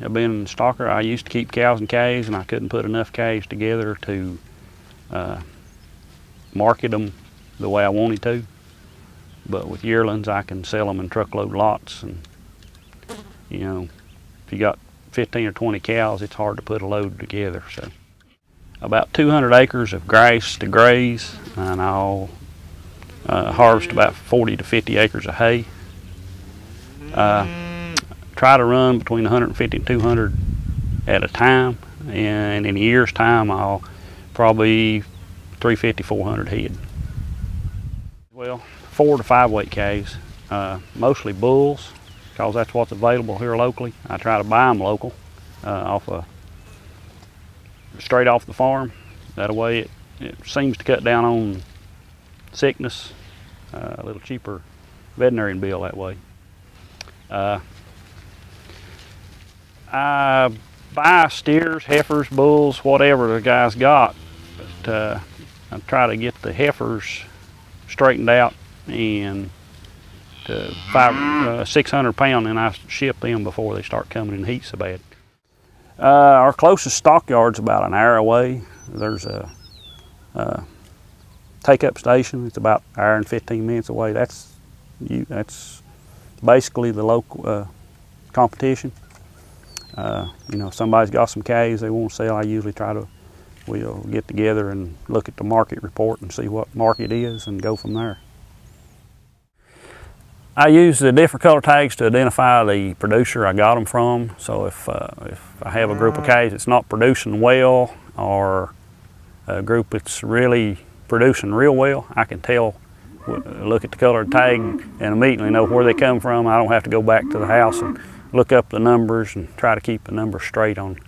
I've been a stocker. I used to keep cows and calves, and I couldn't put enough calves together to market them the way I wanted to. But with yearlings, I can sell them in truckload lots, and you know, if you got 15 or 20 cows, it's hard to put a load together. So, about 200 acres of grass to graze, and I'll harvest about 40 to 50 acres of hay. Try to run between 150 and 200 at a time, and in a year's time I'll probably 350, 400 head. Well, 4 to 5 weight calves, mostly bulls, because that's what's available here locally. I try to buy them local, straight off the farm. That way it seems to cut down on sickness, a little cheaper veterinarian bill that way. I buy steers, heifers, bulls, whatever the guy's got, but I try to get the heifers straightened out and to 600 pound, and I ship them before they start coming in heat so bad. Our closest stockyard's about an hour away. There's a take-up station. It's about an hour and 15 minutes away. That's basically the local competition. You know, if somebody's got some calves they won't sell, I usually we'll get together and look at the market report and see what market is and go from there. I use the different color tags to identify the producer I got them from. So if I have a group of calves that's not producing well, or a group that's really producing real well, I can tell, look at the color tag and immediately know where they come from. I don't have to go back to the house and look up the numbers and try to keep the numbers straight on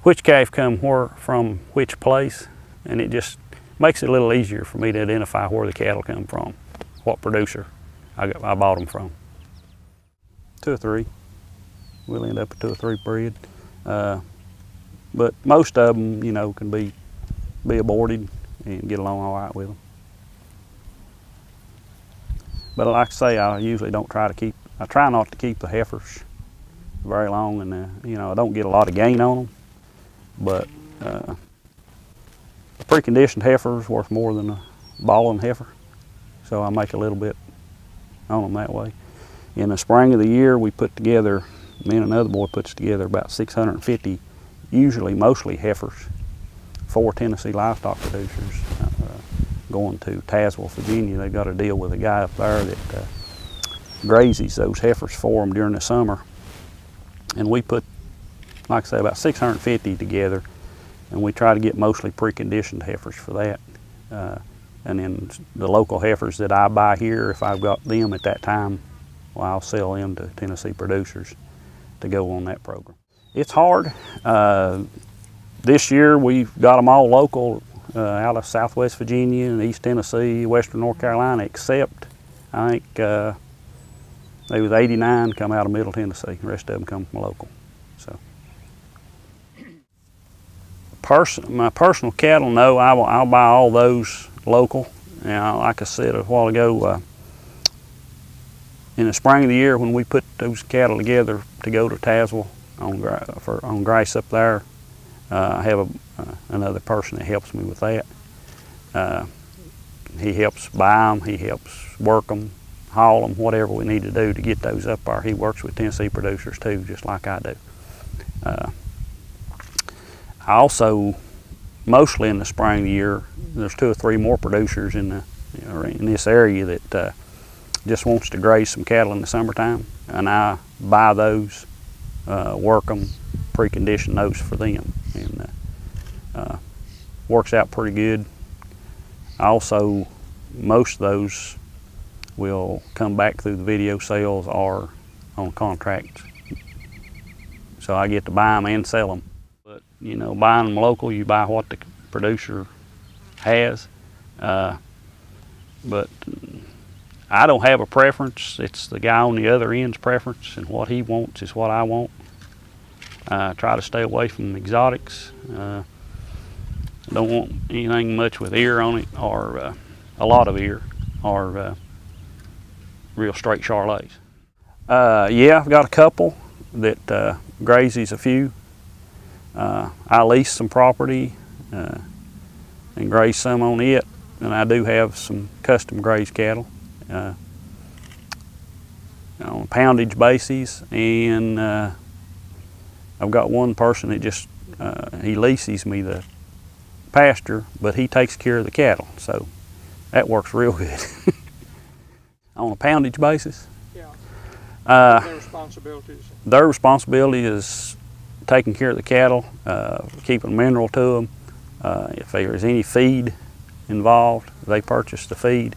which calf come from which place, and it just makes it a little easier for me to identify where the cattle come from, what producer I bought them from. 2 or 3. We'll end up with 2 or 3 breed. But most of them, you know, can be aborted and get along all right with them. But like I say, I usually don't try to keep, I try not to keep the heifers very long, and you know, I don't get a lot of gain on them. But a preconditioned heifer is worth more than a balling heifer, so I make a little bit on them that way. In the spring of the year, we put together, me and another boy puts together about 650, usually mostly heifers, 4 Tennessee livestock producers going to Tazewell, Virginia. They've got a deal with a guy up there that grazes those heifers for them during the summer. And we put, like I say, about 650 together, and we try to get mostly preconditioned heifers for that. And then the local heifers that I buy here, if I've got them at that time, well, I'll sell them to Tennessee producers to go on that program. It's hard. This year we've got them all local out of Southwest Virginia and East Tennessee, Western North Carolina, except I think there was 89 come out of Middle Tennessee. The rest of them come from local. So, my personal cattle, no, I'll buy all those local. Now, like I said a while ago, in the spring of the year when we put those cattle together to go to Tazewell on grass up there, I have another person that helps me with that. He helps buy them, he helps work them, haul them, whatever we need to do to get those up there. He works with Tennessee producers too, just like I do. I also, mostly in the spring of the year, there's 2 or 3 more producers in this area that just wants to graze some cattle in the summertime, and I buy those, work them, precondition those for them, and works out pretty good. Also, most of those will come back through the video sales or on contracts, so I get to buy them and sell them. But you know, buying them local, you buy what the producer has, but I don't have a preference. It's the guy on the other end's preference, and what he wants is what I want. I try to stay away from exotics. Don't want anything much with ear on it, or a lot of ear, or real straight Charolais. Yeah, I've got a couple. that grazes a few. I lease some property and graze some on it, and I do have some custom grazed cattle on a poundage basis, and I've got one person that just he leases me the pasture, but he takes care of the cattle, so that works real good. On a poundage basis. Yeah. Their responsibilities. Their responsibility is taking care of the cattle, keeping mineral to them. If there's any feed involved, they purchase the feed,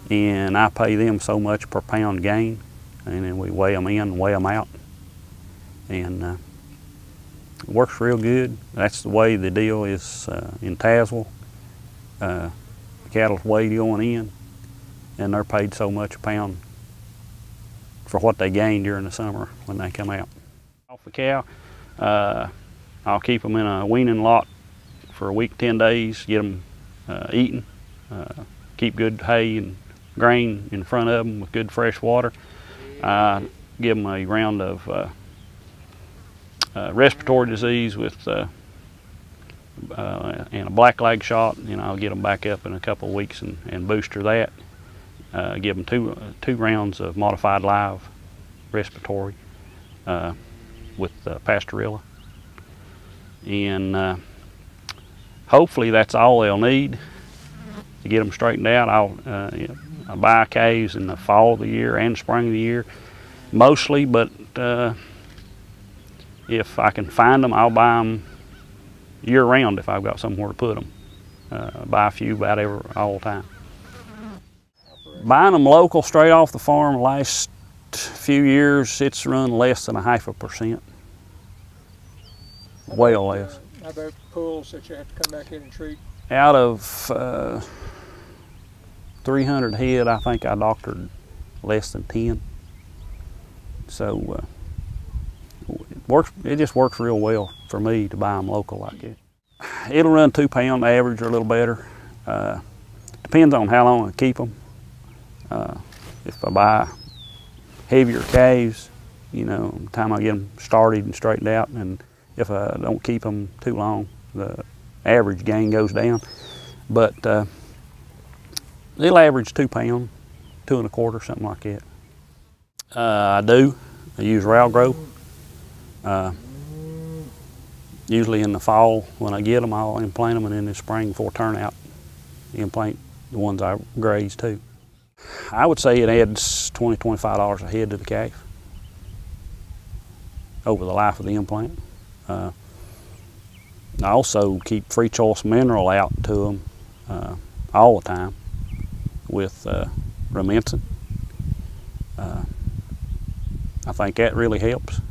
and I pay them so much per pound gain, and then we weigh them in and weigh them out, and it works real good. That's the way the deal is in Tazewell. The cattle's weighed going in, and they're paid so much a pound for what they gain during the summer when they come out. Off the cow, I'll keep them in a weaning lot for a week, 10 days, get them eating, keep good hay and grain in front of them with good fresh water. Give them a round of respiratory disease with and a black leg shot, and I'll get them back up in a couple of weeks and booster that. Give them two rounds of modified live respiratory with Pastorilla, and hopefully that's all they'll need to get them straightened out. I'll buy calves in the fall of the year and spring of the year, mostly, but if I can find them, I'll buy them year-round if I've got somewhere to put them. Buy a few about all the time. Buying them local, straight off the farm, the last few years, it's run less than 0.5%. Way less. How about pulls that you have to come back in and treat? Out of 300 head, I think I doctored less than 10. So it just works real well for me to buy them local like that. It'll run 2 pound average or a little better. Depends on how long I keep them. If I buy heavier calves, you know, by the time I get them started and straightened out, and if I don't keep them too long, the average gain goes down. But they'll average 2 pound, 2 1/4, something like that. I do. I use rail growth. Usually in the fall when I get them, I'll implant them, and in the spring before turnout, implant the ones I graze too. I would say it adds $20, $25 a head to the calf over the life of the implant. I also keep free choice mineral out to them all the time with Rumensin. I think that really helps.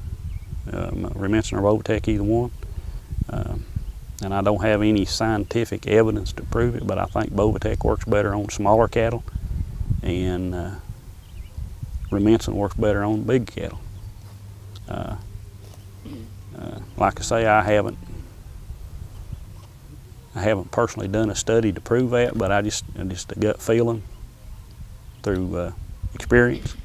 Rumensin or Bovitec, either one. And I don't have any scientific evidence to prove it, but I think Bovitec works better on smaller cattle, and Rumensin works better on big cattle. Like I say, I haven't personally done a study to prove that, but I just a gut feeling through experience.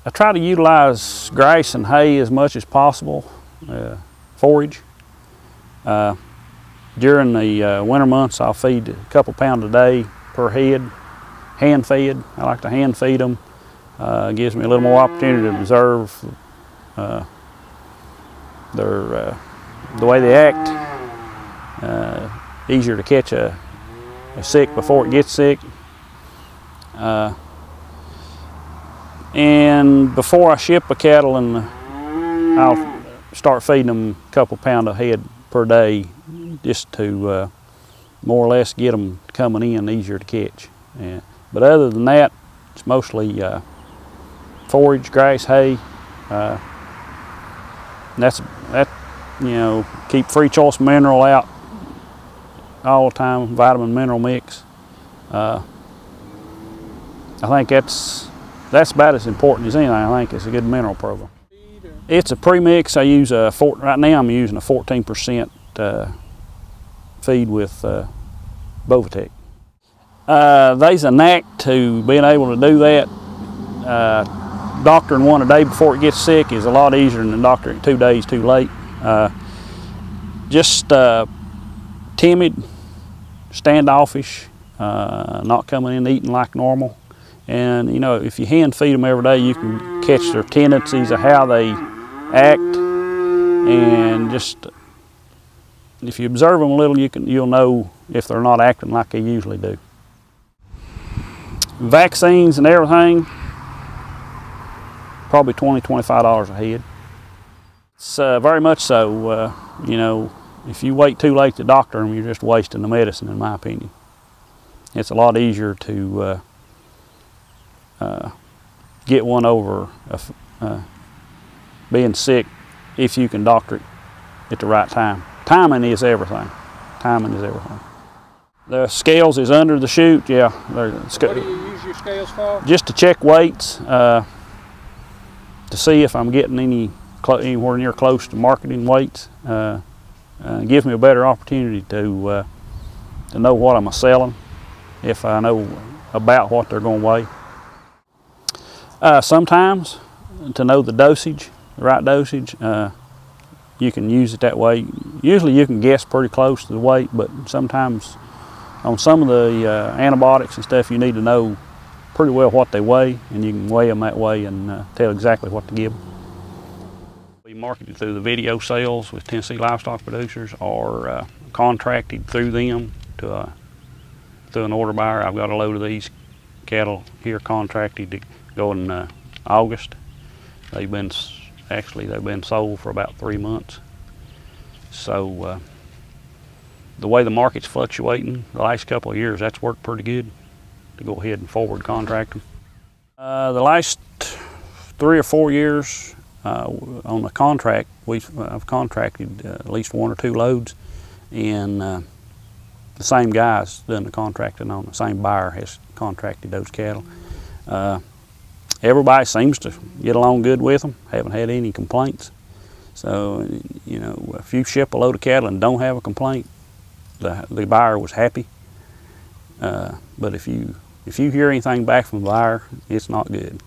I try to utilize grass and hay as much as possible, forage. During the winter months, I'll feed a couple pounds a day per head, hand fed. I like to hand feed them. It gives me a little more opportunity to observe the way they act. Easier to catch a sick before it gets sick. And before I ship a cattle, I'll start feeding them a couple pounds a head per day, just to more or less get them coming in easier to catch. But other than that, it's mostly forage, grass, hay. You know, keep free choice mineral out all the time, vitamin mineral mix. I think that's about as important as anything. I think it's a good mineral program. It's a premix. I use right now I'm using a 14% feed with Bovitec. There's a knack to being able to do that doctoring one a day before it gets sick is a lot easier than doctoring it 2 days too late. Just timid, standoffish, not coming in eating like normal. And you know, if you hand feed them every day, you can catch their tendencies of how they act. And just if you observe them a little, you'll know if they're not acting like they usually do. Vaccines and everything, probably $20, $25 a head. It's very much so. You know, if you wait too late to doctor them, you're just wasting the medicine, in my opinion. It's a lot easier to get one over being sick if you can doctor it at the right time. Timing is everything. Timing is everything. The scales is under the chute, yeah. What do you use your scales for? Just to check weights, to see if I'm getting anywhere near close to marketing weights. Gives me a better opportunity to know what I'm selling, if I know about what they're going to weigh. Sometimes, to know the dosage, the right dosage, you can use it that way. Usually you can guess pretty close to the weight, but sometimes on some of the antibiotics and stuff, you need to know pretty well what they weigh, and you can weigh them that way and tell exactly what to give them. We marketed through the video sales with Tennessee Livestock Producers, or contracted through them to through an order buyer. I've got a load of these cattle here contracted to go in August. They've been sold for about 3 months. So the way the market's fluctuating the last couple of years, that's worked pretty good to go ahead and forward contract them. The last 3 or 4 years on the contract, I've contracted at least 1 or 2 loads, and the same guy's done the contracting on, the same buyer has contracted those cattle. Everybody seems to get along good with them, haven't had any complaints. So, you know, if you ship a load of cattle and don't have a complaint, the buyer was happy. But if you hear anything back from the buyer, it's not good.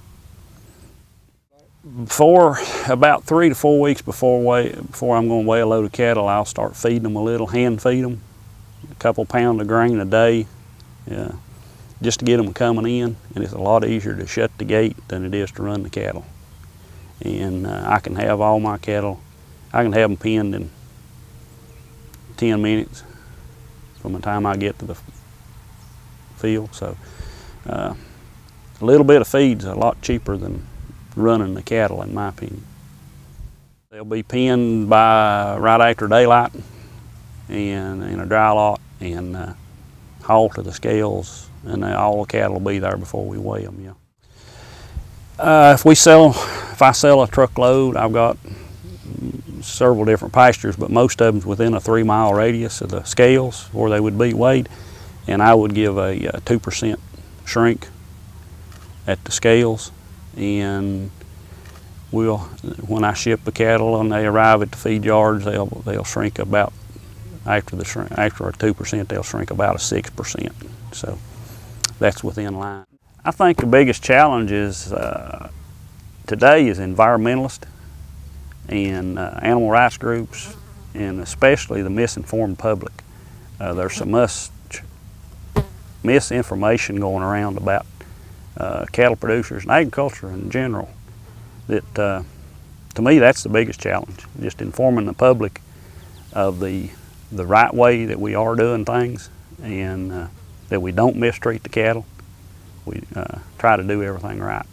For about 3 to 4 weeks before I'm going to weigh a load of cattle, I'll start feeding them a little, hand feed them, a couple pounds of grain a day, just to get them coming in. And it's a lot easier to shut the gate than it is to run the cattle. And I can have all my cattle, I can have them penned in 10 minutes from the time I get to the field. So a little bit of feed's a lot cheaper than running the cattle, in my opinion. They'll be penned by right after daylight and in a dry lot, and hauled to the scales, and all the cattle will be there before we weigh them. Yeah. If I sell a truckload, I've got several different pastures, but most of them's within a 3-mile radius of the scales where they would be weighed, and I would give a 2% shrink at the scales. And when I ship the cattle and they arrive at the feed yards, they'll shrink about, after a 2%, they'll shrink about a 6%. So that's within line. I think the biggest challenge is today is environmentalists and animal rights groups, and especially the misinformed public. There's so much misinformation going around about cattle producers and agriculture in general that, to me, that's the biggest challenge. Just informing the public of the right way that we are doing things, and that we don't mistreat the cattle. We try to do everything right.